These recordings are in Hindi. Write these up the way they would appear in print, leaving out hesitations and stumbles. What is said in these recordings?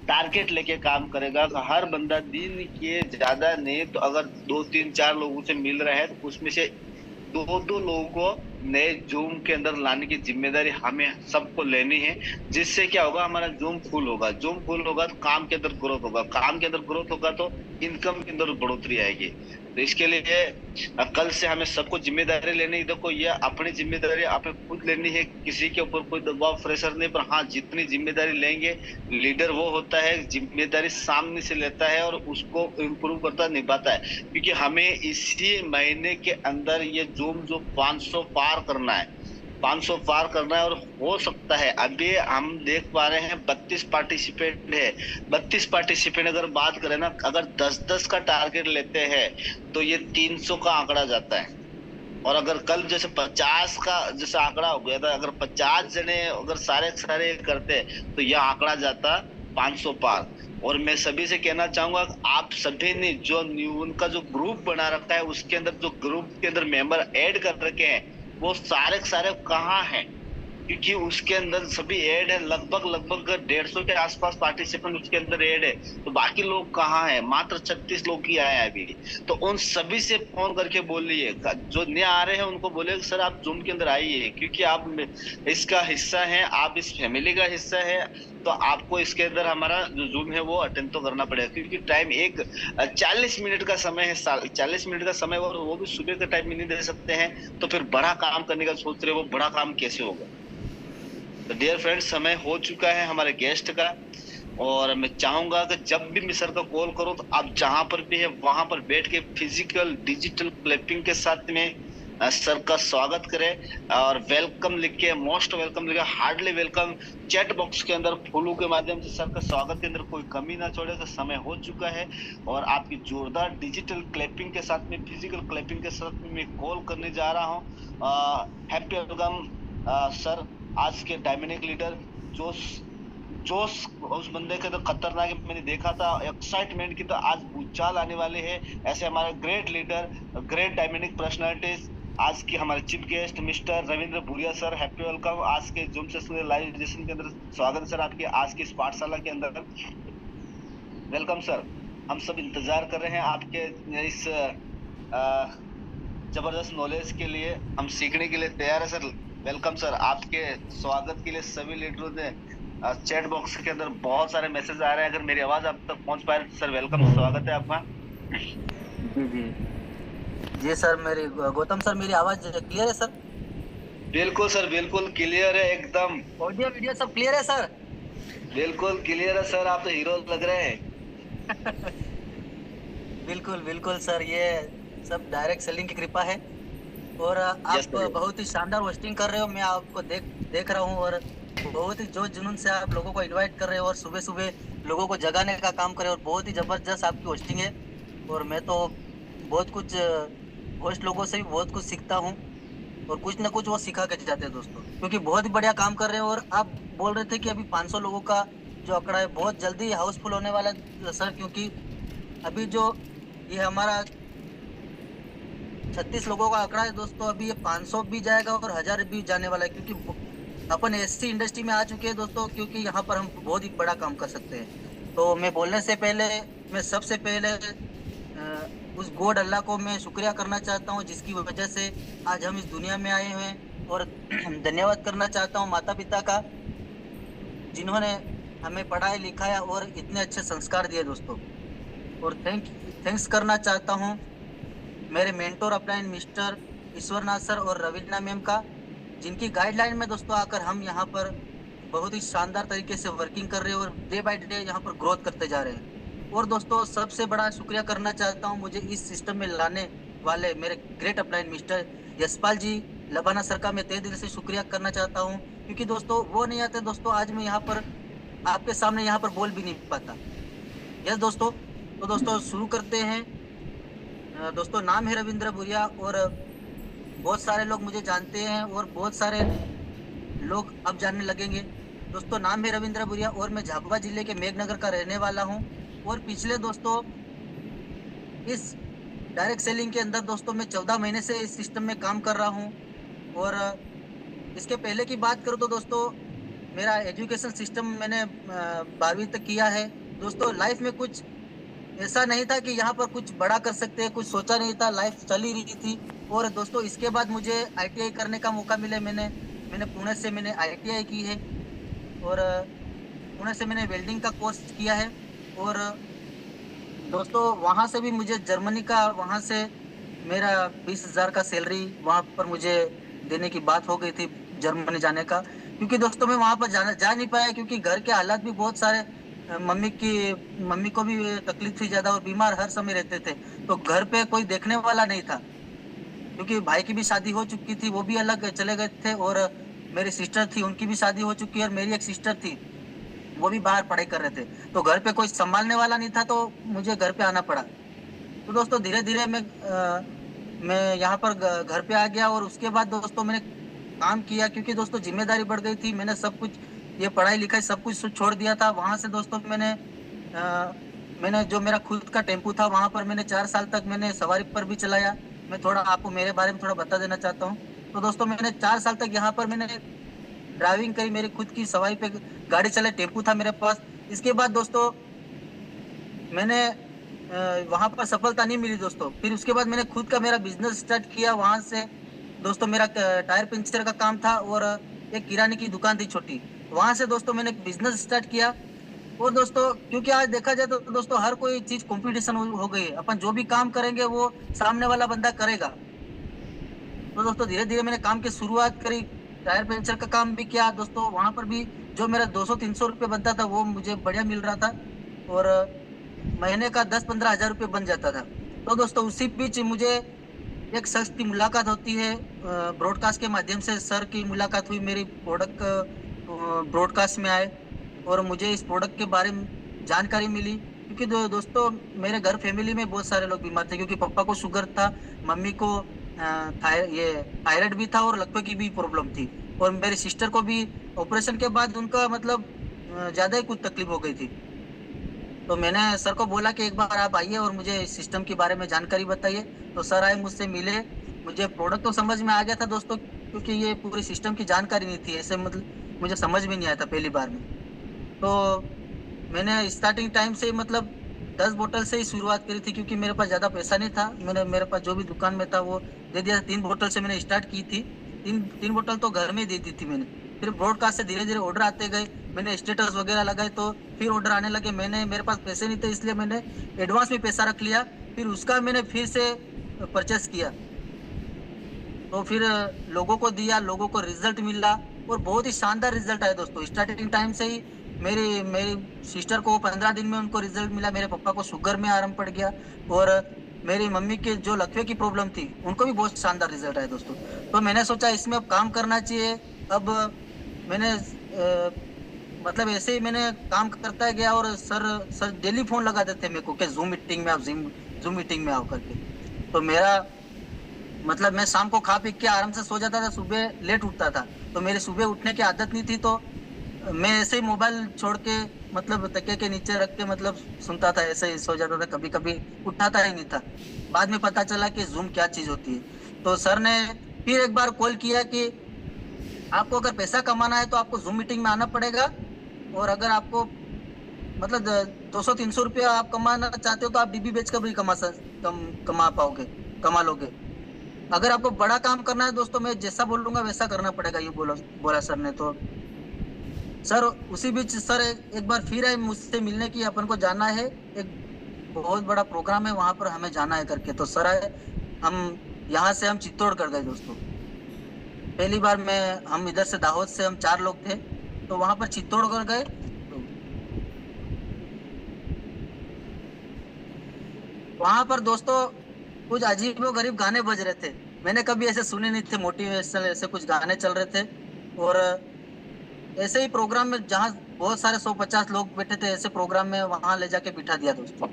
टारगेट लेके काम करेगा। हर बंदा दिन के ज्यादा नहीं तो अगर 2 3 4 लोगों से मिल रहा है तो उसमें से 2 2 लोगों को नए जूम के अंदर लाने की जिम्मेदारी हमें सबको लेनी है। जिससे क्या होगा, हमारा जूम फुल होगा। जूम फुल होगा तो काम के अंदर ग्रोथ होगा, काम के अंदर ग्रोथ होगा तो इनकम के अंदर बढ़ोतरी आएगी। तो इसके लिए कल से हमें सबको जिम्मेदारी लेनी है। देखो, ये अपनी जिम्मेदारी आपने खुद लेनी है, किसी के ऊपर कोई दबाव प्रेशर नहीं। पर हाँ, जितनी जिम्मेदारी लेंगे, लीडर वो होता है जिम्मेदारी सामने से लेता है और उसको इम्प्रूव करता निभाता है। क्योंकि हमें इसी महीने के अंदर ये जूम जो 500 पार करना है, 500 पार करना है। और हो सकता है, अभी हम देख पा रहे हैं 32 पार्टिसिपेंट है। 32 पार्टिसिपेंट अगर बात करें ना, अगर 10 10 का टारगेट लेते हैं तो ये 300 का आंकड़ा जाता है। और अगर कल जैसे 50 का जैसे आंकड़ा हो गया था, अगर 50 जने अगर सारे सारे करते तो यह आंकड़ा जाता 500 पार। और मैं सभी से कहना चाहूंगा, आप सभी ने जो उनका जो ग्रुप बना रखा है, उसके अंदर जो ग्रुप के अंदर मेंबर ऐड कर रखे हैं, वो सारे के सारे कहाँ हैं? क्योंकि उसके अंदर सभी ऐड है, लगभग लगभग 150 के आसपास पार्टिसिपेंट उसके अंदर ऐड है। तो बाकी लोग कहाँ हैं? मात्र 36 लोग ही आए हैं अभी। तो उन सभी से फोन करके बोलिए, जो नए आ रहे हैं उनको बोले सर आप जूम के अंदर आइए, क्योंकि आप इसका हिस्सा हैं, आप इस फैमिली का हिस्सा है। तो आपको इसके अंदर हमारा जो जूम है वो अटेंड तो करना पड़ेगा। क्योंकि टाइम एक 40 मिनट का समय है, 40 मिनट का समय, और वो भी सुबह का टाइम में नहीं दे सकते हैं। तो फिर बड़ा काम करने का सोच रहे हो, वो बड़ा काम कैसे होगा? तो डियर फ्रेंड्स, समय हो चुका है हमारे गेस्ट का। और मैं चाहूंगा कि जब भी मैं सर का कॉल करो तो आप जहां पर भी है वहां पर बैठ के फिजिकल डिजिटल क्लैपिंग के साथ में सर का स्वागत करें। और वेलकम लिख के, मोस्ट वेलकम लिख के, हार्डली वेलकम चैट बॉक्स के अंदर फूलों के माध्यम से सर का स्वागत के अंदर कोई कमी ना छोड़े। तो समय हो चुका है और आपकी जोरदार डिजिटल क्लैपिंग के साथ में, फिजिकल क्लैपिंग के साथ में मैं कॉल करने जा रहा हूँ। हैप्पी वेलकम सर, आज के डायनेमिक लीडर। जोश जोश उस बंदे के तो खतरनाक है, मैंने देखा था एक्साइटमेंट की, तो आज भूचाल आने वाले हैं। ऐसे हमारे great leader, great dynamic personalities, आज के हमारे chief guest mister Ravindra Bhuria sir, happy welcome आज के जूम सेशन लाइव सेशन के अंदर। स्वागत है सर आपके आज की इस पाठशाला के अंदर। Welcome sir. हम सब इंतजार कर रहे हैं आपके इस जबरदस्त नॉलेज के लिए, हम सीखने के लिए तैयार है सर। Welcome sir. आपके स्वागत के लिए सभी लीडरों ने चैट बॉक्स के अंदर बहुत सारे मैसेज आ रहे हैं। अगर मेरी आवाज आप तक पहुंच पाए सर, वेलकम, स्वागत है आपका। जी जी जी सर, मेरी गौतम सर, मेरी आवाज क्लियर है सर? बिल्कुल सर, बिल्कुल क्लियर है एकदम। ऑडियो वीडियो सब क्लियर है सर? बिल्कुल क्लियर है सर, आप तो हीरो लग रहे हैं। बिल्कुल बिल्कुल सर, ये सब डायरेक्ट सेलिंग की कृपा है। और यस आप सर। बहुत ही शानदार होस्टिंग कर रहे हो, मैं आपको देख देख रहा हूँ। और बहुत ही जोश जुनून से आप लोगों को इनवाइट कर रहे हो और सुबह सुबह लोगों को जगाने का काम कर रहे हो, और बहुत ही जबरदस्त आपकी होस्टिंग है। और मैं तो बहुत कुछ होस्ट लोगों से भी बहुत कुछ सीखता हूँ, और कुछ ना कुछ वो सिखा के जाते हैं दोस्तों, क्योंकि बहुत ही बढ़िया काम कर रहे हो। और आप बोल रहे थे कि अभी 500 लोगों का जो आंकड़ा है बहुत जल्दी हाउसफुल होने वाला है सर, क्योंकि अभी जो ये हमारा 36 लोगों का आंकड़ा है दोस्तों, अभी ये 500 भी जाएगा और 1000 भी जाने वाला है, क्योंकि अपन ऐसी इंडस्ट्री में आ चुके हैं दोस्तों, क्योंकि यहाँ पर हम बहुत ही बड़ा काम कर सकते हैं। तो मैं बोलने से पहले, मैं सबसे पहले उस गॉड अल्लाह को मैं शुक्रिया करना चाहता हूँ, जिसकी वजह से आज हम इस दुनिया में आए हुए हैं। और धन्यवाद करना चाहता हूँ माता पिता का, जिन्होंने हमें पढ़ाया लिखाया और इतने अच्छे संस्कार दिए दोस्तों। और थैंक्स करना चाहता हूँ मेरे mentor upline mister Ishwarnath sir और रवीना मैम का, जिनकी गाइडलाइन में दोस्तों आकर हम यहाँ पर बहुत ही शानदार तरीके से वर्किंग कर रहे हैं और डे बाय डे यहाँ पर ग्रोथ करते जा रहे हैं। और दोस्तों सबसे बड़ा शुक्रिया करना चाहता हूँ मुझे इस सिस्टम में लाने वाले मेरे ग्रेट अपलाइन मिस्टर यशपाल जी लबाना सर का मैं तहे दिल से शुक्रिया करना चाहता हूँ, क्योंकि दोस्तों वो नहीं आते दोस्तों, आज मैं यहाँ पर आपके सामने यहाँ पर बोल भी नहीं पाता। यस दोस्तों, तो दोस्तों शुरू करते हैं। दोस्तों नाम है रविंद्र भूरिया, और बहुत सारे लोग मुझे जानते हैं और बहुत सारे लोग अब जानने लगेंगे। दोस्तों नाम है रविंद्र भूरिया और मैं झाबुआ जिले के मेघनगर का रहने वाला हूं। और पिछले दोस्तों इस डायरेक्ट सेलिंग के अंदर दोस्तों मैं 14 महीने से इस सिस्टम में काम कर रहा हूं। और इसके पहले की बात करूं तो दोस्तों मेरा एजुकेशन सिस्टम मैंने 12वीं तक किया है दोस्तों। लाइफ में कुछ ऐसा नहीं था कि यहाँ पर कुछ बड़ा कर सकते हैं, कुछ सोचा नहीं था, लाइफ चल ही रही थी। और दोस्तों इसके बाद मुझे आईटीआई करने का मौका मिला। मैंने मैंने पुणे से मैंने आईटीआई की है और पुणे से मैंने वेल्डिंग का कोर्स किया है। और दोस्तों वहाँ से भी मुझे जर्मनी का, वहाँ से मेरा 20,000 का सैलरी वहाँ पर मुझे देने की बात हो गई थी जर्मनी जाने का। क्योंकि दोस्तों मैं वहाँ पर जा नहीं पाया क्योंकि घर के हालात भी बहुत सारे, मम्मी को भी तकलीफ थी ज्यादा और बीमार हर समय रहते थे। तो घर पे कोई देखने वाला नहीं था क्योंकि भाई की भी शादी हो चुकी थी, वो भी अलग चले गए थे। और मेरी सिस्टर थी, उनकी भी शादी हो चुकी है। और मेरी एक सिस्टर थी, वो भी बाहर पढ़ाई कर रहे थे। तो घर पे कोई संभालने वाला नहीं था, तो मुझे घर पे आना पड़ा। तो दोस्तों धीरे धीरे मैं यहाँ पर घर पे आ गया। और उसके बाद दोस्तों मैंने काम किया क्योंकि दोस्तों जिम्मेदारी बढ़ गई थी। मैंने सब कुछ, ये पढ़ाई लिखाई सब कुछ छोड़ दिया था। वहां से दोस्तों मैंने जो मेरा खुद का टेम्पू था वहां पर मैंने 4 साल तक मैंने सवारी पर भी चलाया। मैं थोड़ा आपको मेरे बारे में थोड़ा बता देना चाहता हूँ। तो दोस्तों मैंने 4 साल तक यहाँ पर मैंने ड्राइविंग करी, मेरी खुद की सवारी पे गाड़ी चलाई, टेम्पू था मेरे पास। इसके बाद दोस्तों मैंने वहां पर सफलता नहीं मिली दोस्तों। फिर उसके बाद मैंने खुद का मेरा बिजनेस स्टार्ट किया। वहां से दोस्तों मेरा टायर पंचर का काम था और एक किराने की दुकान थी छोटी। वहां से दोस्तों मैंने बिजनेस स्टार्ट किया। और दोस्तों क्योंकि आज देखा जाए तो दोस्तों हर कोई चीज कंपटीशन हो गई है। अपन जो भी काम करेंगे वो सामने वाला बंदा करेगा। तो दोस्तों धीरे धीरे मैंने काम की शुरुआत करी, टायर पंचर का काम भी किया दोस्तों। वहां पर भी जो मेरा 200-300 रुपये बनता था वो मुझे बढ़िया मिल रहा था और महीने का 10-15 हजार रुपये बन जाता था। तो दोस्तों उसी बीच मुझे एक शख्स की मुलाकात होती है, ब्रॉडकास्ट के माध्यम से सर की मुलाकात हुई। मेरी प्रोडक्ट ब्रॉडकास्ट में आए और मुझे इस प्रोडक्ट के बारे में जानकारी मिली। क्योंकि दोस्तों मेरे घर फैमिली में बहुत सारे लोग बीमार थे क्योंकि पापा को शुगर था, मम्मी को ये थायराइड भी था और लकवे की भी प्रॉब्लम थी। और मेरी सिस्टर को भी ऑपरेशन के बाद उनका मतलब ज्यादा ही कुछ तकलीफ हो गई थी। तो मैंने सर को बोला कि एक बार आप आइए और मुझे इस सिस्टम के बारे में जानकारी बताइए। तो सर आए, मुझसे मिले। मुझे प्रोडक्ट तो समझ में आ गया था दोस्तों क्योंकि ये पूरी सिस्टम की जानकारी नहीं थी, ऐसे मतलब मुझे समझ में नहीं आया था पहली बार में। तो मैंने स्टार्टिंग टाइम से मतलब 10 बोतल से ही शुरुआत करी थी क्योंकि मेरे पास ज्यादा पैसा नहीं था। मेरे पास जो भी दुकान में था वो दे दिया। 3 बोतल से मैंने स्टार्ट की थी। तीन बोतल तो घर में ही दे दी थी मैंने। फिर ब्रॉडकास्ट से धीरे धीरे ऑर्डर आते गए, मैंने स्टेटस वगैरह लगाए तो फिर ऑर्डर आने लगे। मेरे पास पैसे नहीं थे इसलिए मैंने एडवांस में पैसा रख लिया। फिर उसका मैंने फिर से परचेस किया। तो फिर लोगों को दिया, लोगों को रिजल्ट मिला और बहुत ही शानदार रिजल्ट आया दोस्तों। स्टार्टिंग टाइम से ही मेरी सिस्टर को 15 दिन में उनको रिजल्ट मिला। मेरे पापा को शुगर में आराम पड़ गया और मेरी मम्मी के जो लकवे की प्रॉब्लम थी उनको भी बहुत शानदार रिजल्ट आया दोस्तों। तो मैंने सोचा इसमें अब काम करना चाहिए। अब मैंने मतलब ऐसे ही मैंने काम करता गया और सर डेली फोन लगाते थे मेरे को कि जूम मीटिंग में आओ, जूम मीटिंग में आओ करके। तो मेरा मतलब मैं शाम को खा पी के आराम से सो जाता था, सुबह लेट उठता था। तो मेरे सुबह उठने की आदत नहीं थी। तो मैं ऐसे ही मोबाइल छोड़ के मतलब तकिए के नीचे रख के मतलब सुनता था, ऐसे ही सो जाता था। कभी कभी उठाता ही नहीं था। बाद में पता चला कि जूम क्या चीज होती है। तो सर ने फिर एक बार कॉल किया कि आपको अगर पैसा कमाना है तो आपको जूम मीटिंग में आना पड़ेगा। और अगर आपको मतलब 200-300 रुपया आप कमाना चाहते हो तो आप डीबी बेच कर भी कमा लोगे। अगर आपको बड़ा काम करना है दोस्तों, मैं जैसा बोलूंगा वैसा करना पड़ेगा, ये बोला सर ने। तो सर उसी बीच सर एक बार फिर आए मुझसे मिलने की, अपन को जाना है, एक बहुत बड़ा प्रोग्राम है वहां पर हमें जाना है करके। तो सर आए, हम यहाँ से हम चित्तौड़गढ़ गए दोस्तों। पहली बार हम इधर से दाहोद से हम 4 लोग थे। तो वहां पर चित्तौड़गढ़ गए। तो वहां पर दोस्तों कुछ अजीबो गरीब गाने बज रहे थे, मैंने कभी ऐसे सुने नहीं थे। मोटिवेशनल ऐसे कुछ गाने चल रहे थे और ऐसे ही प्रोग्राम में जहाँ बहुत सारे 150 लोग बैठे थे, ऐसे प्रोग्राम में वहां ले जाके बिठा दिया दोस्तों।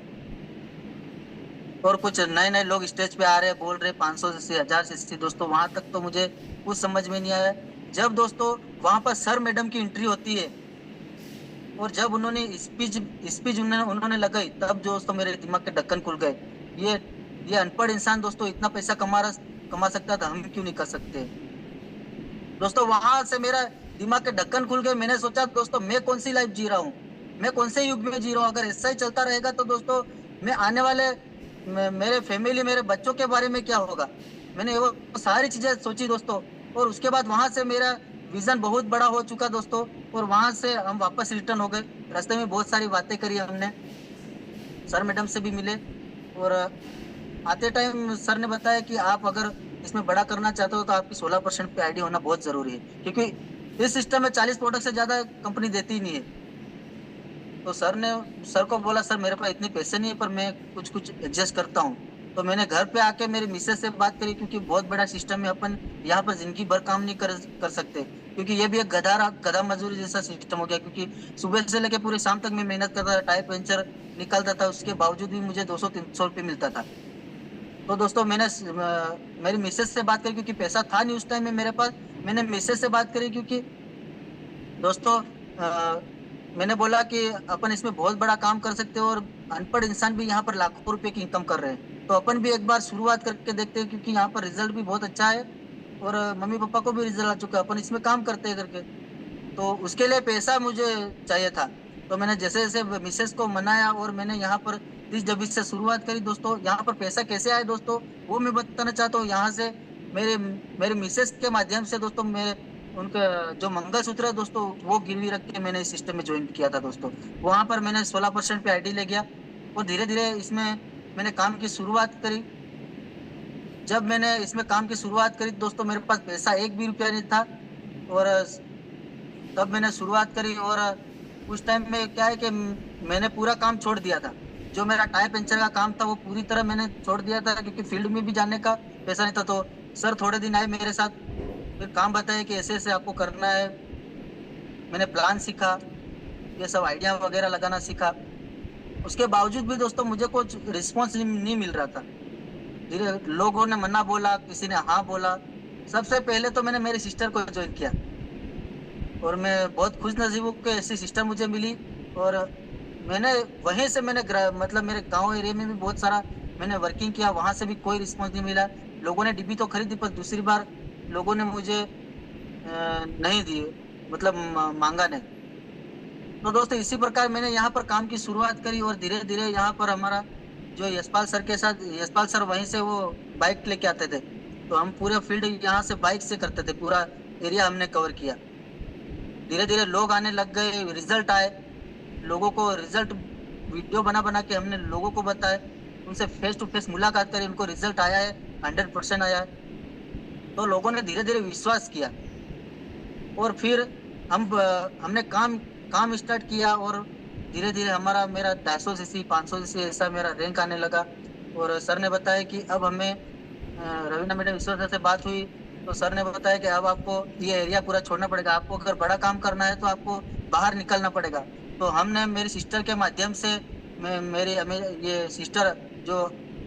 और कुछ नए नए लोग स्टेज पे आ रहे, बोल रहे 500 से 1000 से दोस्तों। वहां तक तो मुझे कुछ समझ में नहीं आया। जब दोस्तों वहां पर सर मैडम की एंट्री होती है और जब उन्होंने स्पीच उन्होंने लगाई, तब दोस्तों मेरे दिमाग के ढक्कन खुल गए। ये अनपढ़ इंसान दोस्तों इतना पैसा कमा सकता था, हम क्यों नहीं कर सकते दोस्तों। वहां से मेरा दिमाग के ढक्कन खुल गए। मैंने सोचा दोस्तों मैं कौन सी लाइफ जी रहा हूँ, मैं कौन से युग में जी रहा हूँ। अगर ऐसा ही चलता रहेगा तो दोस्तों मैं आने वाले मेरे फैमिली, मेरे बच्चों के बारे में क्या होगा। मैंने वो सारी चीजें सोची दोस्तों। और उसके बाद वहां से मेरा विजन बहुत बड़ा हो चुका दोस्तों। और वहां से हम वापस रिटर्न हो गए। रास्ते में बहुत सारी बातें करी हमने, सर मैडम से भी मिले। और आते टाइम सर ने बताया कि आप अगर इसमें बड़ा करना चाहते हो तो आपकी 16% पे आईडी होना बहुत जरूरी है, क्योंकि इस सिस्टम में 40 प्रोडक्ट से ज्यादा कंपनी देती ही नहीं है। तो सर को बोला सर मेरे पास इतने पैसे नहीं है, पर मैं कुछ कुछ एडजस्ट करता हूँ। तो मैंने घर पे आके मेरी मिसेस से बात करी, क्योंकि बहुत बड़ा सिस्टम है, अपन यहाँ पर जिंदगी भर काम नहीं कर सकते, क्योंकि ये भी एक गधा मजदूरी जैसा सिस्टम हो गया। क्योंकि सुबह से लेके पूरे शाम तक मैं मेहनत करता था, टायर पंचर निकलता था, उसके बावजूद भी मुझे 200-300 रुपये मिलता था। तो दोस्तों मेरी मिसेस से बात करी, क्योंकि पैसा था नहीं उस टाइम में मेरे पास। मैंने मिसेस से बात करी, क्योंकि दोस्तों मैंने बोला कि अपन इसमें बहुत बड़ा काम कर सकते हो, और अनपढ़ इंसान भी यहाँ पर लाखों रुपए की इनकम कर रहे हैं, तो अपन भी एक बार शुरुआत करके देखते हैं, क्योंकि यहाँ पर रिजल्ट भी बहुत अच्छा है। और मम्मी पापा को भी रिजल्ट आ चुका है, अपन इसमें काम करते हैं करके। तो उसके लिए पैसा मुझे चाहिए था। तो मैंने जैसे जैसे मिसेस को मनाया, और मैंने यहाँ पर 30 डब्बी से शुरुआत करी दोस्तों। यहाँ पर पैसा कैसे आया दोस्तों, वो मैं बताना चाहता हूँ। यहाँ से मेरे मेरे मिसेस के माध्यम से दोस्तों, मेरे उनका जो मंगलसूत्र है दोस्तों, वो गिरवी रख के मैंने इस सिस्टम में ज्वाइन किया था दोस्तों। वहां पर मैंने 16% पे आईडी ले गया, और धीरे धीरे इसमें मैंने काम की शुरुआत करी। जब मैंने इसमें काम की शुरुआत करी दोस्तों, मेरे पास पैसा एक भी रुपया नहीं था। और तब मैंने शुरुआत करी, और उस टाइम में क्या है कि मैंने पूरा काम छोड़ दिया था। जो मेरा टायर पंचर का काम था वो पूरी तरह मैंने छोड़ दिया था, क्योंकि फील्ड में भी जाने का पैसा नहीं था। तो सर थोड़े दिन आए मेरे साथ, फिर काम बताया कि ऐसे ऐसे आपको करना है। मैंने प्लान सीखा, ये सब आइडिया वगैरह लगाना सीखा। उसके बावजूद भी दोस्तों मुझे कुछ रिस्पॉन्स नहीं मिल रहा था। धीरे लोगों ने मना बोला, किसी ने हाँ बोला। सबसे पहले तो मैंने मेरी सिस्टर को ज्वाइन किया, और मैं बहुत खुश नसीब हूँ कि ऐसी सिस्टर मुझे मिली। और मैंने वहीं से मतलब मेरे गांव एरिया में भी बहुत सारा मैंने वर्किंग किया, वहां से भी कोई रिस्पॉन्स नहीं मिला। लोगों ने डिब्बी तो खरीदी, पर दूसरी बार लोगों ने मुझे नहीं दिए, मतलब मांगा नहीं। तो दोस्तों इसी प्रकार मैंने यहाँ पर काम की शुरुआत करी, और धीरे धीरे यहाँ पर हमारा जो यशपाल सर के साथ, यशपाल सर वहीं से वो बाइक लेके आते थे, तो हम पूरे फील्ड यहाँ से बाइक से करते थे, पूरा एरिया हमने कवर किया। धीरे धीरे लोग आने लग गए, रिजल्ट आए। लोगों को रिजल्ट वीडियो बना बना के हमने लोगों को बताया, उनसे फेस टू फेस मुलाकात करी, उनको रिजल्ट आया है, 100% आया है। तो लोगों ने धीरे धीरे विश्वास किया, और फिर हमने काम काम स्टार्ट किया। और धीरे धीरे मेरा 250 cc 500 cc ऐसा मेरा रैंक आने लगा। और सर ने बताया कि अब हमें रवीना मैडम ईश्वर सर से बात हुई, तो सर ने बताया कि अब आपको ये एरिया पूरा छोड़ना पड़ेगा, आपको अगर बड़ा काम करना है तो आपको बाहर निकलना पड़ेगा। तो हमने मेरी सिस्टर के माध्यम से, ये सिस्टर जो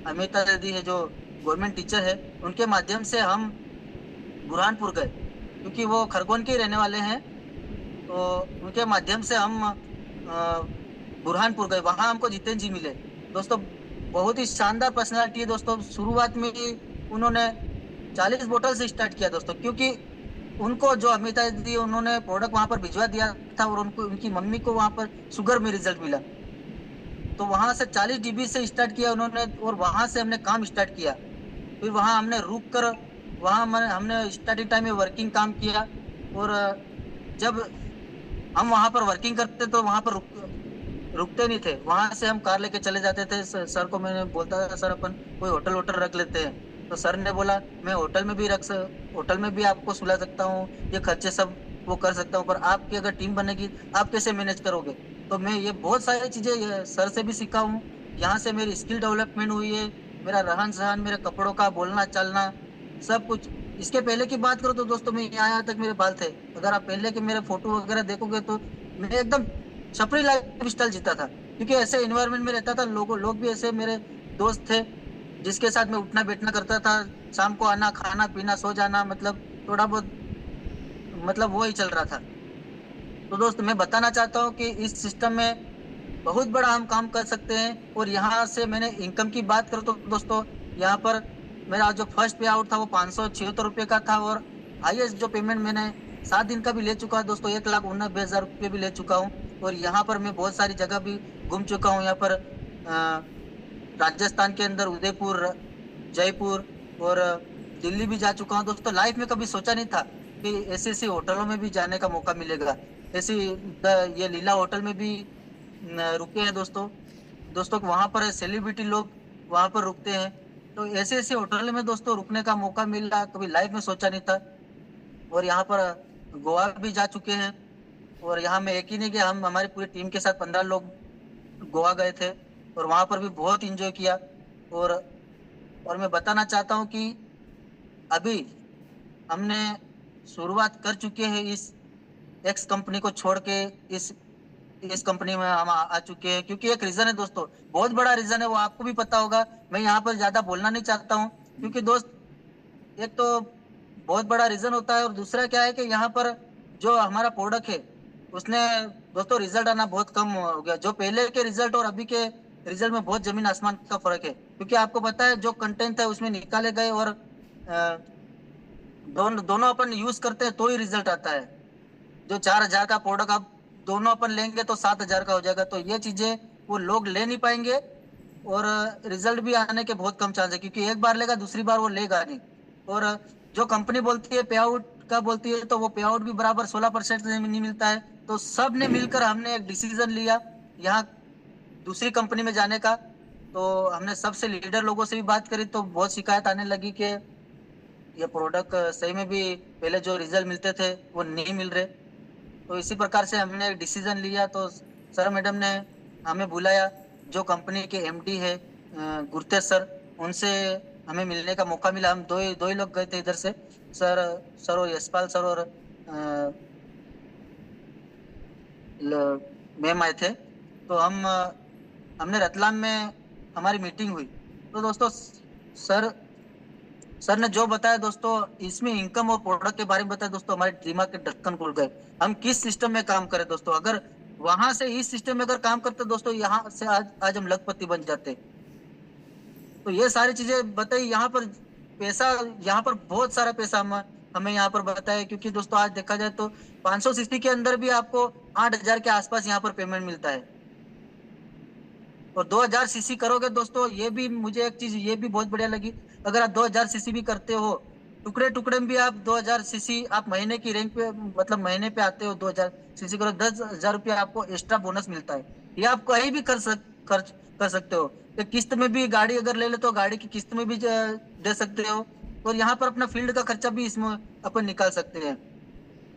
अमिता दीदी है, जो गवर्नमेंट टीचर है, उनके माध्यम से हम बुरहानपुर गए, क्योंकि वो खरगोन के ही रहने वाले हैं। तो उनके माध्यम से हम बुरहानपुर गए, वहां हमको जितेंद्र जी मिले दोस्तों। बहुत ही शानदार पर्सनालिटी है दोस्तों। शुरुआत में ही उन्होंने 40 बोतल से स्टार्ट किया दोस्तों, क्योंकि उनको जो अमिता दी उन्होंने प्रोडक्ट वहां पर भिजवा दिया था, और उनको उनकी मम्मी को वहां पर शुगर में रिजल्ट मिला। तो वहां से 40 डीबी से स्टार्ट किया उन्होंने, और वहां से हमने काम स्टार्ट किया। फिर वहां हमने रुक कर, वहां हमने स्टार्टिंग टाइम में वर्किंग काम किया। और जब हम वहां पर वर्किंग करते तो वहां पर रुकते नहीं थे, वहां से हम कार लेके चले जाते थे। सर को मैंने बोलता था सर अपन कोई होटल वोटल रख लेते हैं। तो सर ने बोला मैं होटल में भी आपको सुला सकता हूँ, ये खर्चे सब वो कर सकता हूँ, पर आपकी अगर टीम बनेगी आप कैसे मैनेज करोगे। तो मैं ये बहुत सारी चीजें सर से भी सीखा हूँ। यहाँ से मेरी स्किल डेवलपमेंट हुई है, मेरा रहन सहन, मेरे कपड़ों का बोलना चालना, सब कुछ। इसके पहले की बात करो तो दोस्तों मैं यहाँ तक मेरे बाल थे, अगर आप पहले के मेरे फोटो वगैरह देखोगे तो मैं एकदम छपरी लाइफ स्टाइल जीता था, क्योंकि ऐसे इन्वायरमेंट में रहता था। लोग भी ऐसे मेरे दोस्त थे जिसके साथ मैं उठना बैठना करता था, शाम को आना, खाना पीना, सो जाना, मतलब थोड़ा बहुत मतलब वो ही चल रहा था। तो दोस्त मैं बताना चाहता हूँ कि इस सिस्टम में बहुत बड़ा हम काम कर सकते हैं। और यहाँ से मैंने इनकम की बात करूँ तो दोस्तों, यहाँ पर मेरा जो फर्स्ट पे आउट था वो 576 रुपये का था, और हाईएस्ट जो पेमेंट मैंने 7 दिन का भी ले चुका हूँ दोस्तों, 1,19,20,000 रुपये भी ले चुका हूँ। और यहाँ पर मैं बहुत सारी जगह भी घूम चुका हूँ। यहाँ पर राजस्थान के अंदर उदयपुर, जयपुर और दिल्ली भी जा चुका हूँ दोस्तों। लाइफ में कभी सोचा नहीं था कि ऐसी ऐसी होटलों में भी जाने का मौका मिलेगा। ऐसी ये लीला होटल में भी रुके हैं दोस्तों। दोस्तों वहां पर सेलिब्रिटी लोग वहां पर रुकते हैं। तो ऐसे ऐसे होटल में दोस्तों रुकने का मौका मिला, कभी लाइफ में सोचा नहीं था। और यहाँ पर गोवा भी जा चुके हैं। और यहाँ में एक ही नहीं कि हम हमारी पूरी टीम के साथ 15 लोग गोवा गए थे और वहां पर भी बहुत इंजॉय किया। और और मैं बताना चाहता हूँ कि अभी हमने शुरुआत कर चुके हैं इस एक्स कंपनी को छोड़ के इस कंपनी में हम आ चुके हैं। क्योंकि एक रीजन है दोस्तों, बहुत बड़ा रीजन है, वो आपको भी पता होगा। मैं यहाँ पर ज्यादा बोलना नहीं चाहता हूँ क्योंकि दोस्त एक तो बहुत बड़ा रीजन होता है और दूसरा क्या है कि यहाँ पर जो हमारा प्रोडक्ट है उसने दोस्तों रिजल्ट आना बहुत कम हो गया। जो पहले के रिजल्ट और अभी के रिजल्ट में बहुत जमीन आसमान का फर्क है। क्योंकि आपको पता है जो कंटेंट है उसमें निकाले गए और दोनों अपन यूज करते हैं तो ही रिजल्ट आता है। जो 4,000 का प्रोडक्ट आप दोनों अपन लेंगे तो 7,000 का हो जाएगा। तो ये चीजें वो लोग ले नहीं पाएंगे और रिजल्ट भी आने के बहुत कम चांस है। क्योंकि एक बार लेगा दूसरी बार वो लेगा नहीं। और जो कंपनी बोलती है पे आउट का बोलती है तो वो पे आउट भी बराबर 16% नहीं मिलता है। तो सब ने मिलकर हमने एक डिसीजन लिया यहाँ दूसरी कंपनी में जाने का। तो हमने सबसे लीडर लोगों से भी बात करी तो बहुत शिकायत आने लगी कि ये प्रोडक्ट सही में भी पहले जो रिजल्ट मिलते थे वो नहीं मिल रहे। तो इसी प्रकार से हमने एक डिसीजन लिया। तो सर मैडम ने हमें बुलाया, जो कंपनी के एमडी है गुरतेज सर, उनसे हमें मिलने का मौका मिला। हम दो ही लोग गए थे इधर से, सर और यशपाल सर और मैम आए थे। तो हमने रतलाम में हमारी मीटिंग हुई। तो दोस्तों सर ने जो बताया दोस्तों, इसमें इनकम और प्रोडक्ट के बारे में बताया दोस्तों, हमारे दिमाग के ढक्कन खुल गए। हम किस सिस्टम में काम करें दोस्तों, अगर वहां से इस सिस्टम में अगर काम करते दोस्तों, यहाँ से आज हम लखपति बन जाते। तो ये सारी चीजें बताई। यहाँ पर पैसा, यहाँ पर बहुत सारा पैसा हमें यहाँ पर बताया। क्योंकि दोस्तों आज देखा जाए तो 500 सीसी के अंदर भी आपको 8,000 के आसपास यहाँ पर पेमेंट मिलता है। और 2,000 सीसी करोगे दोस्तों, ये भी मुझे एक चीज ये भी बहुत बढ़िया लगी। अगर आप 2,000 सीसी भी करते हो, टुकड़े टुकड़े में भी आप 2,000 सीसी आप महीने की रैंक पे मतलब महीने पे आते हो, 2,000 सीसी करो, 10,000 रुपया आपको एक्स्ट्रा बोनस मिलता है। ये आप कहीं भी खर्च कर सकते हो। तो किस्त में भी गाड़ी अगर ले ले तो गाड़ी की किस्त में भी दे सकते हो। और यहाँ पर अपना फील्ड का खर्चा भी इसमें अपन निकाल सकते हैं।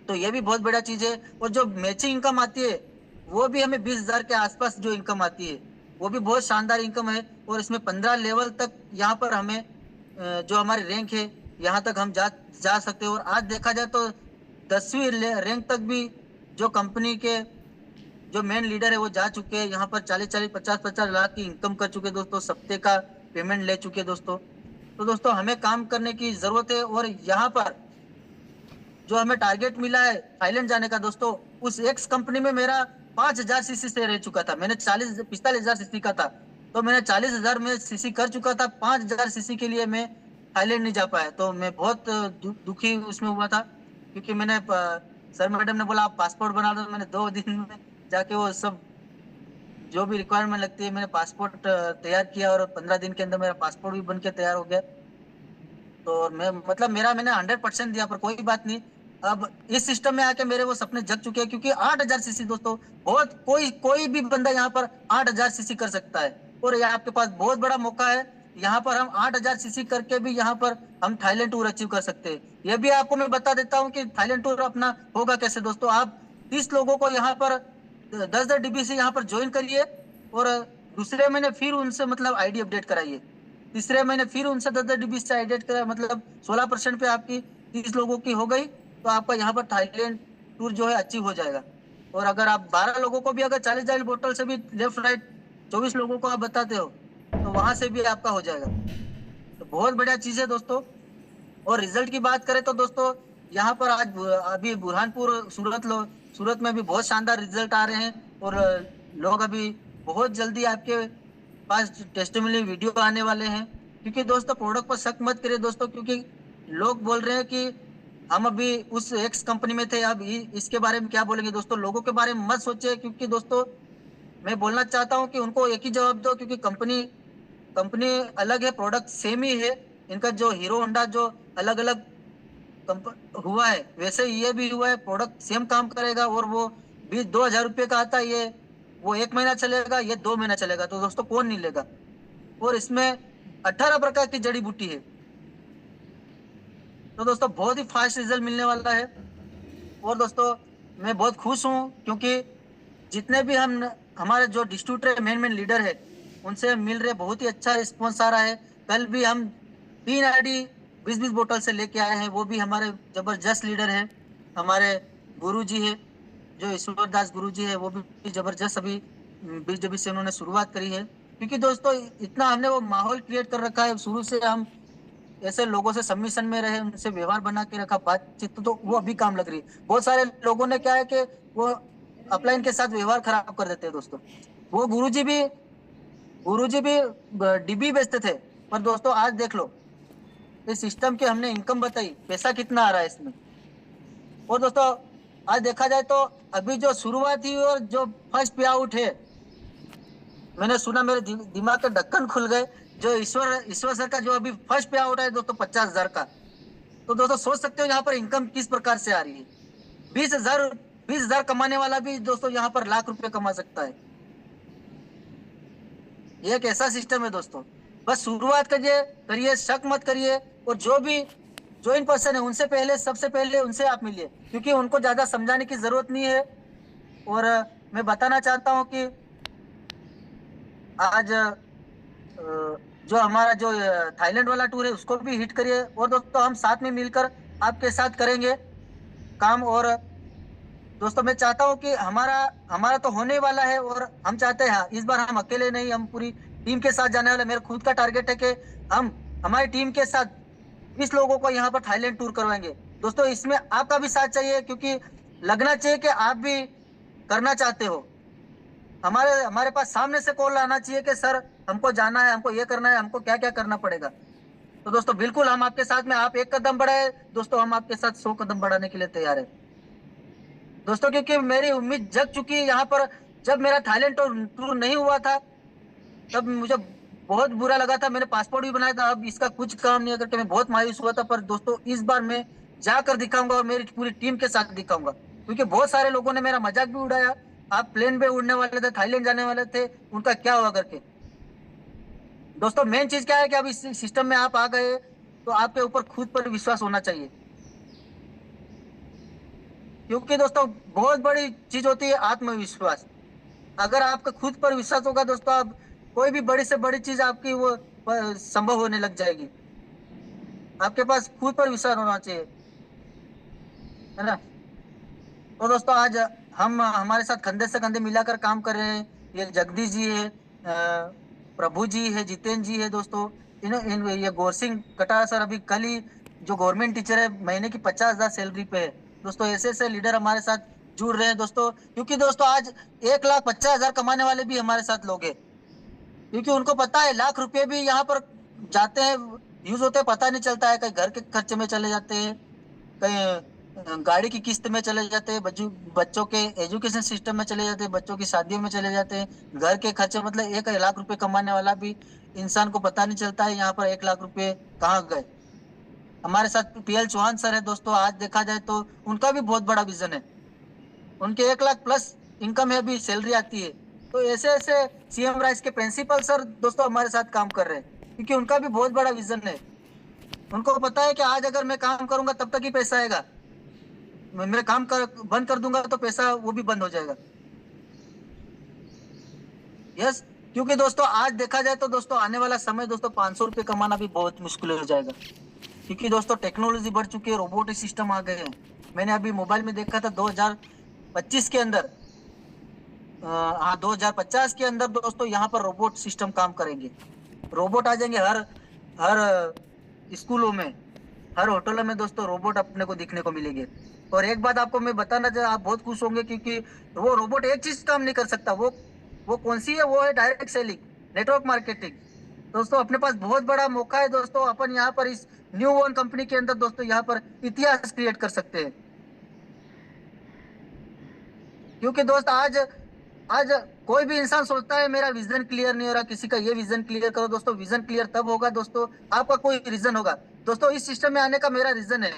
तो ये भी बहुत बड़ा चीज है। और जो मैचिंग इनकम आती है वो भी हमें 20,000 के आसपास जो इनकम आती है वो भी बहुत शानदार इनकम है। और इसमें 15 लेवल तक यहाँ पर हमें जो हमारी रैंक है यहाँ तक हम जा सकते हैं। और आज देखा जाए तो 10वीं रैंक तक भी जो कंपनी के जो मेन लीडर है वो जा चुके हैं। यहाँ पर 40-40, 50-50 लाख की इनकम कर चुके दोस्तों, सप्ते का पेमेंट ले चुके दोस्तों। तो दोस्तों हमें काम करने की जरूरत है। और यहाँ पर जो हमें टारगेट मिला है थाईलैंड जाने का दोस्तों, उस एक्स कंपनी में मेरा 5,000 सीसी से रह चुका था। मैंने 45,000 सीसी का था, तो मैंने 40,000 में सीसी कर चुका था। 5,000 सीसी के लिए मैं थाईलैंड नहीं जा पाया। तो मैं बहुत दुखी उसमें हुआ था। क्योंकि मैंने सर मैडम ने बोला आप पासपोर्ट बना लो। मैंने 2 दिन में जाके वो सब जो भी रिक्वायरमेंट लगती है मैंने पासपोर्ट तैयार किया और 15 दिन के अंदर मेरा पासपोर्ट भी बन के तैयार हो गया। तो मैं मतलब मैंने 100% दिया, पर कोई बात नहीं। अब इस सिस्टम में आके मेरे वो सपने जग चुके हैं। क्योंकि 8,000 सीसी दोस्तों बहुत, कोई भी बंदा यहाँ पर 8,000 सीसी कर सकता है। और ये आपके पास बहुत बड़ा मौका है। यहाँ पर हम 8,000 सीसी करके भी यहाँ पर हम थाईलैंड टूर अचीव कर सकते हैं। ये भी आपको मैं बता देता हूँ कि थाईलैंड टूर अपना होगा कैसे दोस्तों। आप 30 लोगों को यहाँ पर 10-10 डीबी से यहाँ पर ज्वाइन करिए और दूसरे महीने फिर उनसे मतलब आईडी अपडेट कराइए। तीसरे महीने फिर उनसे 10-10 डीबी से अपडेट कराइए। मतलब 16% पे आपकी 30 लोगों की हो गई। तो आपका यहाँ पर थाईलैंड टूर जो है अचीव हो जाएगा। और अगर आप 12 लोगों को भी अगर 40-40 बोतल से भी लेफ्ट राइट 24 लोगों को आप बताते हो तो वहां से भी आपका हो जाएगा। तो बहुत बढ़िया चीज है दोस्तों। और रिजल्ट की बात करें तो दोस्तों यहाँ पर आज अभी बुरहानपुर सूरत में भी बहुत शानदार रिजल्ट आ रहे हैं। और लोग अभी बहुत जल्दी आपके पास टेस्टिमोनियल वीडियो आने वाले हैं। क्योंकि दोस्तों प्रोडक्ट पर शक मत करिए दोस्तों, क्योंकि लोग बोल रहे हैं कि हम अभी उस एक्स कंपनी में थे, अब इसके बारे में क्या बोलेंगे दोस्तों। लोगों के बारे में मत सोचिए, क्योंकि दोस्तों मैं बोलना चाहता हूँ कि उनको एक ही जवाब दो, क्योंकि कंपनी कंपनी अलग है, प्रोडक्ट सेम ही है। इनका जो हीरो होंडा जो अलग अलग हुआ है, वैसे ही ये भी हुआ है, प्रोडक्ट सेम काम करेगा। और वो 22,000 रुपये का आता है, ये वो 1 महीना चलेगा, ये 2 महीना चलेगा, तो दोस्तों कौन नहीं लेगा। और इसमें 18 प्रकार की जड़ी बूटी है, तो दोस्तों बहुत ही फास्ट रिजल्ट मिलने वाला है। और दोस्तों मैं बहुत खुश हूँ, क्योंकि जितने भी हम हमारे जो डिस्ट्रीब्यूटर मेन मेन लीडर है, उनसे मिल रहे, बहुत ही अच्छा रिस्पॉन्स आ रहा है। कल भी हम 3 आईडी 20-20 बोतल से लेके आए हैं, वो भी हमारे जबरदस्त लीडर है। हमारे गुरु जी है, जो ईश्वर दास गुरु जी है, वो भी जबरदस्त अभी बीजेपी से उन्होंने शुरुआत करी है। क्योंकि दोस्तों इतना हमने वो माहौल क्रिएट कर रखा है, शुरू से हम ऐसे लोगों से सबमिशन में रहे, उनसे व्यवहार बना के रखा, बातचीत, तो वो अभी काम लग रही है। बहुत सारे लोगों ने क्या है कि वो अपलाइन के साथ व्यवहार खराब कर देते हैं दोस्तों। वो गुरुजी भी डीबी बेचते थे, पर दोस्तों आज देख लो, इस सिस्टम की हमने इनकम बताई, पैसा कितना आ रहा है इसमें। और दोस्तों आज देखा जाए तो अभी जो शुरुआत हुई और जो फर्स्ट पे आउट है, मैंने सुना, मेरे दिमाग के ढक्कन खुल गए। जो ईश्वर सर का जो अभी फर्स्ट पे आउट है दोस्तों 50,000 का, तो दोस्तों सोच सकते हो यहाँ पर इनकम किस प्रकार से आ रही है। 20,000 कमाने वाला भी दोस्तों यहाँ पर लाख रुपए कमा सकता है। ये एक ऐसा सिस्टम है दोस्तों, बस शुरुआत करिए करिए, शक मत करिए। और जो भी ज्वाइन पर्सन है, उनसे पहले, सबसे पहले उनसे आप मिलिए, क्योंकि उनको ज्यादा समझाने की जरूरत नहीं है। और मैं बताना चाहता हूँ कि आज जो हमारा जो थाईलैंड वाला टूर है, उसको भी हिट करिए। और दोस्तों हम साथ में मिलकर आपके साथ करेंगे काम। और दोस्तों मैं चाहता हूँ कि हमारा हमारा तो होने वाला है, और हम चाहते हैं, हाँ, इस बार हम अकेले नहीं, हम पूरी टीम के साथ जाने वाले। मेरा खुद का टारगेट है कि हम हमारी टीम के साथ 20 लोगों को यहाँ पर थाईलैंड टूर करवाएंगे। दोस्तों इसमें आपका भी साथ चाहिए, क्योंकि लगना चाहिए कि आप भी करना चाहते हो। हमारे हमारे पास सामने से कॉल आना चाहिए कि सर हमको जाना है, हमको ये करना है, हमको क्या क्या करना पड़ेगा। तो दोस्तों बिल्कुल हम आपके साथ में, आप 1 कदम बढ़ाए दोस्तों, हम आपके साथ 100 कदम बढ़ाने के लिए तैयार है दोस्तों। क्योंकि मेरी उम्मीद जग चुकी है यहाँ पर। जब मेरा थाईलैंड टूर नहीं हुआ था, तब मुझे बहुत बुरा लगा था, मैंने पासपोर्ट भी बनाया था, अब इसका कुछ काम नहीं करके मैं बहुत मायूस हुआ था। पर दोस्तों इस बार मैं जाकर दिखाऊंगा, और मेरी पूरी टीम के साथ दिखाऊंगा। क्योंकि बहुत सारे लोगों ने मेरा मजाक भी उड़ाया, आप प्लेन पे उड़ने वाले थे, थाईलैंड जाने वाले थे, उनका क्या हुआ करके। दोस्तों मेन चीज क्या है कि अब इस सिस्टम में आप आ गए, तो आपके ऊपर खुद पर विश्वास होना चाहिए। क्योंकि दोस्तों बहुत बड़ी चीज होती है आत्मविश्वास। अगर आपका खुद पर विश्वास होगा दोस्तों, आप कोई भी बड़ी से बड़ी चीज आपकी वो संभव होने लग जाएगी। आपके पास खुद पर विश्वास होना चाहिए, है ना। तो दोस्तों आज हम हमारे साथ कंधे से कंधे मिलाकर काम कर रहे हैं। ये जगदीश जी है, प्रभु जी है, जितेंद्र जी है दोस्तों। ये गोरसिंह कटारा सर अभी कल ही, जो गवर्नमेंट टीचर है, महीने की 50,000 सैलरी पे है दोस्तों। ऐसे ऐसे लीडर हमारे साथ जुड़ रहे हैं दोस्तों। क्योंकि दोस्तों आज 1,50,000 कमाने वाले भी हमारे साथ लोग हैं। क्योंकि उनको पता है लाख रुपए भी यहाँ पर जाते हैं, यूज होते हैं, पता नहीं चलता है। कहीं घर के खर्चे में चले जाते हैं, कहीं गाड़ी की किस्त में चले जाते हैं, बच्चों के एजुकेशन सिस्टम में चले जाते हैं, बच्चों की शादियों में चले जाते हैं, घर के खर्चे। मतलब 1,00,000 रुपए कमाने वाला भी इंसान को पता नहीं चलता है यहाँ पर 1,00,000 रुपए कहाँ गए। हमारे साथ पीएल चौहान सर है दोस्तों। आज देखा जाए तो उनका भी बहुत बड़ा विजन है, उनके 1,00,000 प्लस इनकम है, अभी सैलरी आती है। तो ऐसे ऐसे सीएम राइस के प्रिंसिपल सर दोस्तों हमारे साथ काम कर रहे हैं, क्योंकि उनका भी बहुत बड़ा विजन है। उनको पता है कि आज अगर मैं काम करूंगा तब तक ही पैसा आएगा, मैं काम बंद कर दूंगा तो पैसा वो भी बंद हो जाएगा। यस, क्योंकि दोस्तों आज देखा जाए तो दोस्तों आने वाला समय दोस्तों 500 रुपये कमाना भी बहुत मुश्किल हो जाएगा। क्योंकि दोस्तों टेक्नोलॉजी बढ़ चुकी है, रोबोटिक सिस्टम आ गए हैं। मैंने अभी मोबाइल में देखा था 2025 के अंदर, हाँ 2050 के अंदर दोस्तों यहाँ पर रोबोट सिस्टम काम करेंगे। रोबोट आ जाएंगे हर हर स्कूलों में, हर होटलों में दोस्तों रोबोट अपने को दिखने को मिलेंगे। और एक बात आपको मैं बताना चाहता, आप बहुत खुश होंगे, क्योंकि वो रोबोट एक चीज काम नहीं कर सकता। वो कौन सी है? वो है डायरेक्ट सेलिंग, नेटवर्क मार्केटिंग। दोस्तों अपने पास बहुत बड़ा मौका है दोस्तों, अपन यहाँ पर इस न्यू वन कंपनी के अंदर दोस्तों यहाँ पर इतिहास क्रिएट कर सकते हैं। क्योंकि दोस्त आज आज कोई भी इंसान सोचता है मेरा विजन क्लियर नहीं हो रहा, किसी का ये विजन क्लियर करो। दोस्तों विजन क्लियर तब होगा दोस्तों आपका कोई रीजन होगा। दोस्तों इस सिस्टम में आने का मेरा रीजन है,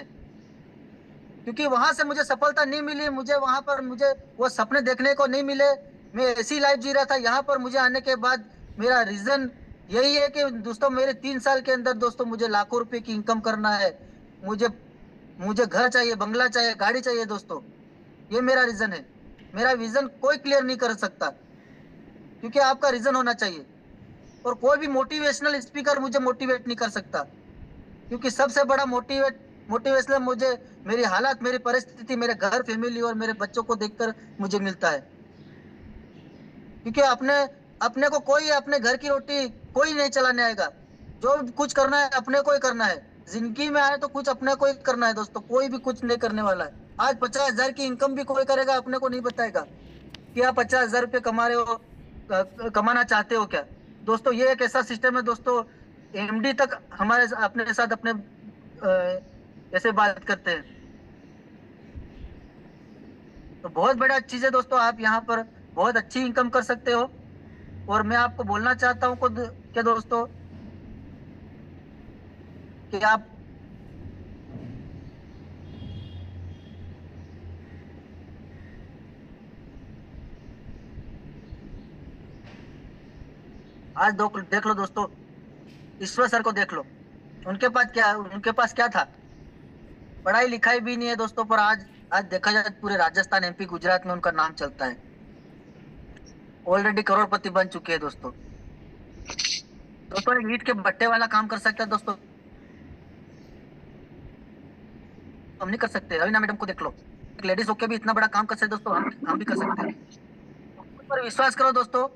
क्योंकि वहां से मुझे सफलता नहीं मिली, मुझे वहां पर मुझे वो सपने देखने को नहीं मिले, मैं ऐसी लाइफ जी रहा था। यहाँ पर मुझे आने के बाद मेरा रीजन यही है कि दोस्तों मेरे 3 साल के अंदर दोस्तों मुझे लाखों रुपए की इनकम करना है। मुझे मुझे घर चाहिए, बंगला चाहिए, गाड़ी चाहिए दोस्तों। ये मेरा रीजन है। मेरा विजन कोई क्लियर नहीं कर सकता, क्योंकि आपका रीजन होना चाहिए। और कोई भी मोटिवेशनल स्पीकर मुझे मोटिवेट नहीं कर सकता, क्योंकि सबसे बड़ा मोटिवेशनल मुझे मेरी हालात, मेरी परिस्थिति, मेरे घर, फैमिली और मेरे बच्चों को देखकर मुझे मिलता है। क्योंकि अपने अपने को कोई अपने घर की रोटी कोई नहीं चलाने आएगा। जो कुछ करना है अपने को ही करना है। जिंदगी में आए तो कुछ अपने को ही करना है दोस्तों, कोई भी कुछ नहीं करने वाला है। आज 50,000 की इनकम भी कोई करेगा, अपने को नहीं बताएगा कि आप 50,000 रुपये कमा रहे हो, कमाना चाहते हो क्या। दोस्तों ये एक ऐसा सिस्टम है दोस्तों, एमडी तक हमारे अपने साथ अपने ऐसे बात करते हैं। तो बहुत बड़ा चीज है दोस्तों, आप यहाँ पर बहुत अच्छी इनकम कर सकते हो। और मैं आपको बोलना चाहता हूँ कि दोस्तों कि आप आज देख लो दोस्तों, ईश्वर सर को देख लो। उनके पास क्या था, पढ़ाई लिखाई भी नहीं है दोस्तों, पर आज देखा जाए पूरे राजस्थान, एमपी, गुजरात में उनका नाम चलता है। ऑलरेडी करोड़पति बन चुके हैं दोस्तों। एक ईंट के भट्टे वाला काम कर सकता है दोस्तों, हम नहीं कर सकते। रवीना मैडम को देख लो, एक लेडीज होके भी इतना बड़ा काम कर सकते दोस्तों, हम भी कर सकते हैं। उन पर विश्वास करो दोस्तों,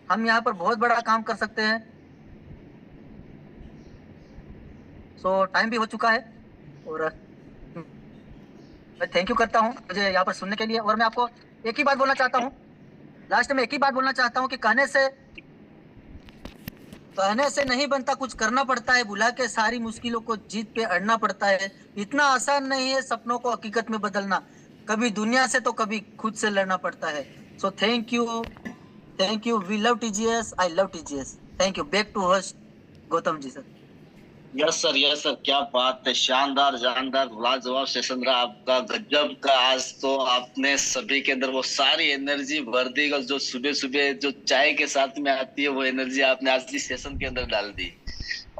हम यहाँ पर बहुत बड़ा काम कर सकते हैं। सो टाइम भी हो चुका है और मैं थैंक यू करता हूँ मुझे यहाँ पर सुनने के लिए। और मैं आपको एक ही बात बोलना चाहता हूँ, लास्ट में एक ही बात बोलना चाहता हूँ कि कहने से नहीं बनता, कुछ करना पड़ता है। बुला के सारी मुश्किलों को जीत पे अड़ना पड़ता है। इतना आसान नहीं है सपनों को हकीकत में बदलना, कभी दुनिया से तो कभी खुद से लड़ना पड़ता है। So thank you, we love TGS, I love TGS. Thank you. Back to host Gautam ji sir. Yes sir, क्या बात है, शानदार जानदार लाजवाब सेशन रहा आपका, गजब का। आज तो आपने सभी के अंदर वो सारी एनर्जी भर दी, जो सुबह सुबह जो चाय के साथ में आती है, वो एनर्जी आपने आज इस सेशन के अंदर डाल दी।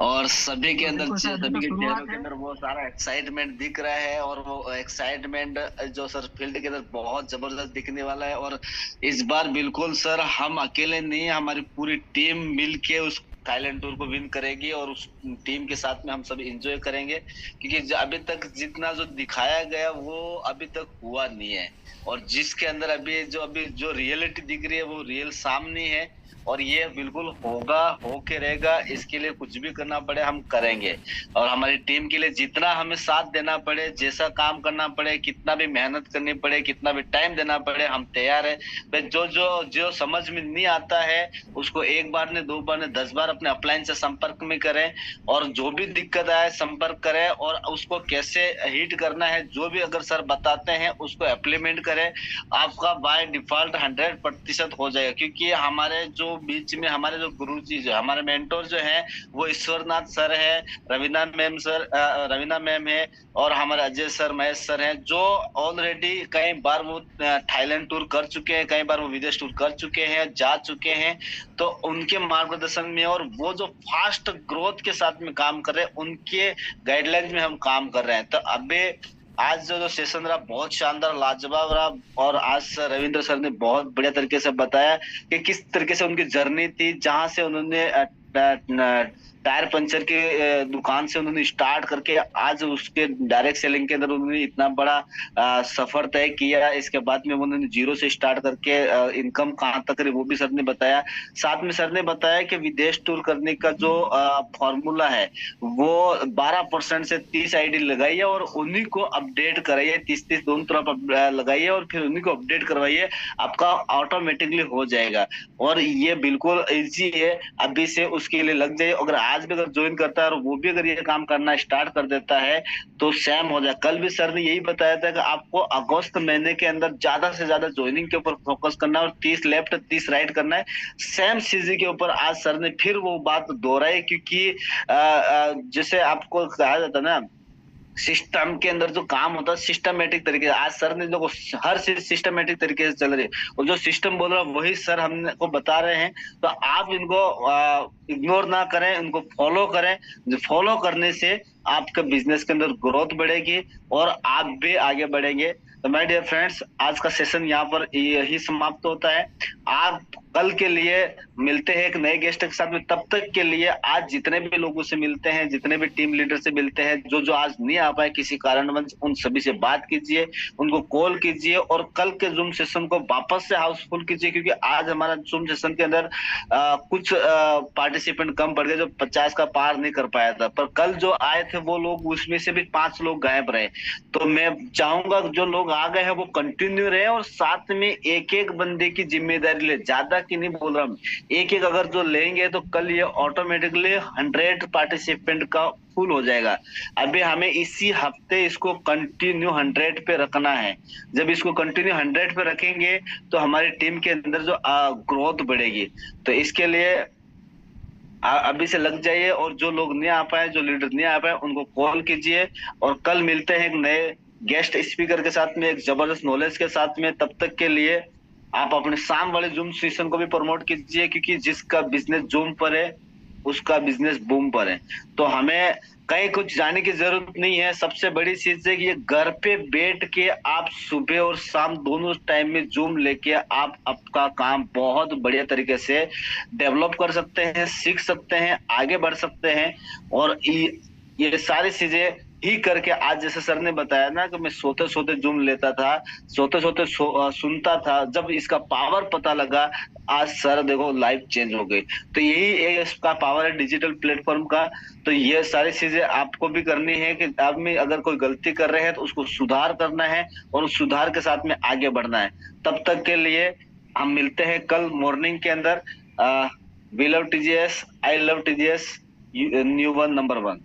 और सभी के अंदर, सभी के चेहरों के अंदर वो सारा एक्साइटमेंट दिख रहा है। और वो एक्साइटमेंट जो सर फील्ड के अंदर बहुत जबरदस्त दिखने वाला है। और इस बार बिल्कुल सर हम अकेले नहीं, हमारी पूरी टीम मिलके उस थाईलैंड टूर को विन करेगी और उस टीम के साथ में हम सब एंजॉय करेंगे। क्योंकि अभी तक जितना जो दिखाया गया वो अभी तक हुआ नहीं है, और जिसके अंदर अभी जो रियलिटी दिख रही है वो रियल सामने है। और ये बिल्कुल होगा, होके रहेगा। इसके लिए कुछ भी करना पड़े हम करेंगे, और हमारी टीम के लिए जितना हमें साथ देना पड़े, जैसा काम करना पड़े, कितना भी मेहनत करनी पड़े, कितना भी टाइम देना पड़े, हम तैयार है। जो समझ में नहीं आता है उसको एक बार ने, 2 बार ने, 10 बार अपने अपलाइन से संपर्क में करें, और जो भी दिक्कत आए संपर्क करें, और उसको कैसे हिट करना है जो भी अगर सर बताते हैं उसको इम्प्लीमेंट करें। आपका बाय डिफॉल्ट 100% हो जाएगा। क्योंकि हमारे जो बीच में हमारे जो गुरुजी, जो हमारे मेंटोर जो हैं, वो ईश्वरनाथ सर है, रवीना मैम है, और हमारे अजय सर, महेश सर हैं, जो ऑलरेडी कई बार वो थाईलैंड टूर कर चुके हैं, कई बार वो विदेश टूर कर चुके हैं, जा चुके हैं। तो उनके मार्गदर्शन में, और वो जो फास्ट ग्रोथ के साथ में काम कर रहे हैं, उनके गाइडलाइंस में हम काम कर रहे हैं। तो अभी आज जो सेशन रहा बहुत शानदार, लाजवाब रहा। और आज रविंद्र सर ने बहुत बढ़िया तरीके से बताया कि किस तरीके से उनकी जर्नी थी, जहां से उन्होंने टायर पंचर के दुकान से उन्होंने स्टार्ट करके आज उसके डायरेक्ट सेलिंग के अंदर उन्होंने इतना बड़ा सफर तय किया। इसके बाद में उन्होंने 0 से स्टार्ट करके इनकम कहां तक करी वो भी सर ने बताया। साथ में सर ने बताया कि विदेश टूर करने का जो फॉर्मूला है वो 12% से 30 आईडी लगाइए और उन्हीं को अपडेट कराइए, 30 दोनों तरफ लगाइए और फिर उन्हीं को अपडेट करवाइए, आपका ऑटोमेटिकली हो जाएगा। और ये बिल्कुल इजी है, अभी से उसके लिए लग जाइए। अगर आज भी अगर ज्वाइन करता है और वो भी अगर ये काम करना स्टार्ट कर देता है तो सैम हो जाए। कल भी सर ने यही बताया था कि आपको अगस्त महीने के अंदर ज्यादा से ज्यादा ज्वाइनिंग के ऊपर फोकस करना है और 30 लेफ्ट 30 राइट करना है। सेम चीज के ऊपर आज सर ने फिर वो बात दोहराई, क्योंकि जैसे आपको कहा जाता है ना, सिस्टम के अंदर जो काम होता है सिस्टमेटिक तरीके से, आज सर ने जो हर चीज सिस्टमेटिक तरीके से चल रही है और जो सिस्टम बोल रहा है वही सर हमको बता रहे हैं। तो आप इनको इग्नोर ना करें, इनको फॉलो करें। जो फॉलो करने से आपका बिजनेस के अंदर ग्रोथ बढ़ेगी और आप भी आगे बढ़ेंगे। तो माय डियर फ्रेंड्स, आज का सेशन यहाँ पर यही समाप्त होता है। आप कल के लिए मिलते हैं एक नए गेस्ट के साथ में। तब तक के लिए आज जितने भी लोगों से मिलते हैं, जितने भी टीम लीडर से मिलते हैं, जो जो आज नहीं आ पाए किसी कारणवश, उन सभी से बात कीजिए, उनको कॉल कीजिए और कल के जूम सेशन को वापस से हाउसफुल कीजिए। क्योंकि आज हमारा जूम सेशन के अंदर कुछ पार्टिसिपेंट कम पड़ गए, जो 50 का पार नहीं कर पाया था। पर कल जो आए थे वो लोग, उसमें से भी 5 लोग गायब रहे। तो मैं चाहूंगा जो लोग आ गए हैं वो कंटिन्यू रहे और साथ में एक एक बंदे की जिम्मेदारी ले। ज्यादा की नहीं बोल रहा हूँ, एक एक अगर जो लेंगे तो कल ये ऑटोमेटिकली 100 पार्टिसिपेंट का फुल हो जाएगा। अभी हमें इसी हफ्ते इसको कंटिन्यू 100 पे रखना है। जब इसको कंटिन्यू 100 पे रखेंगे तो हमारी टीम के अंदर जो ग्रोथ बढ़ेगी। तो इसके लिए अभी से लग जाइए और जो लोग नहीं आ पाए, जो लीडर नहीं आ पाए, उनको कॉल कीजिए और कल मिलते हैं एक नए गेस्ट स्पीकर के साथ में, एक जबरदस्त नॉलेज के साथ में। तब तक के लिए आप अपने शाम वाले जूम सेशन को भी प्रमोट कीजिए, क्योंकि जिसका बिजनेस जूम पर है उसका बिजनेस बूम पर है। तो हमें कहीं कुछ जाने की जरूरत नहीं है। सबसे बड़ी चीज है कि ये घर पे बैठ के आप सुबह और शाम दोनों टाइम में जूम लेके आप आपका काम बहुत बढ़िया तरीके से डेवलप कर सकते हैं, सीख सकते हैं, आगे बढ़ सकते हैं। और ये सारी चीजें ही करके आज जैसे सर ने बताया ना कि मैं सोते सोते जूम लेता था, सोते सोते सुनता था, जब इसका पावर पता लगा आज सर देखो लाइफ चेंज हो गई। तो यही इसका पावर है डिजिटल प्लेटफॉर्म का। तो ये सारी चीजें आपको भी करनी है कि आप में अगर कोई गलती कर रहे हैं तो उसको सुधार करना है और उस सुधार के साथ में आगे बढ़ना है। तब तक के लिए हम मिलते हैं कल मॉर्निंग के अंदर। We love TGS, I love TGS, new one number 1।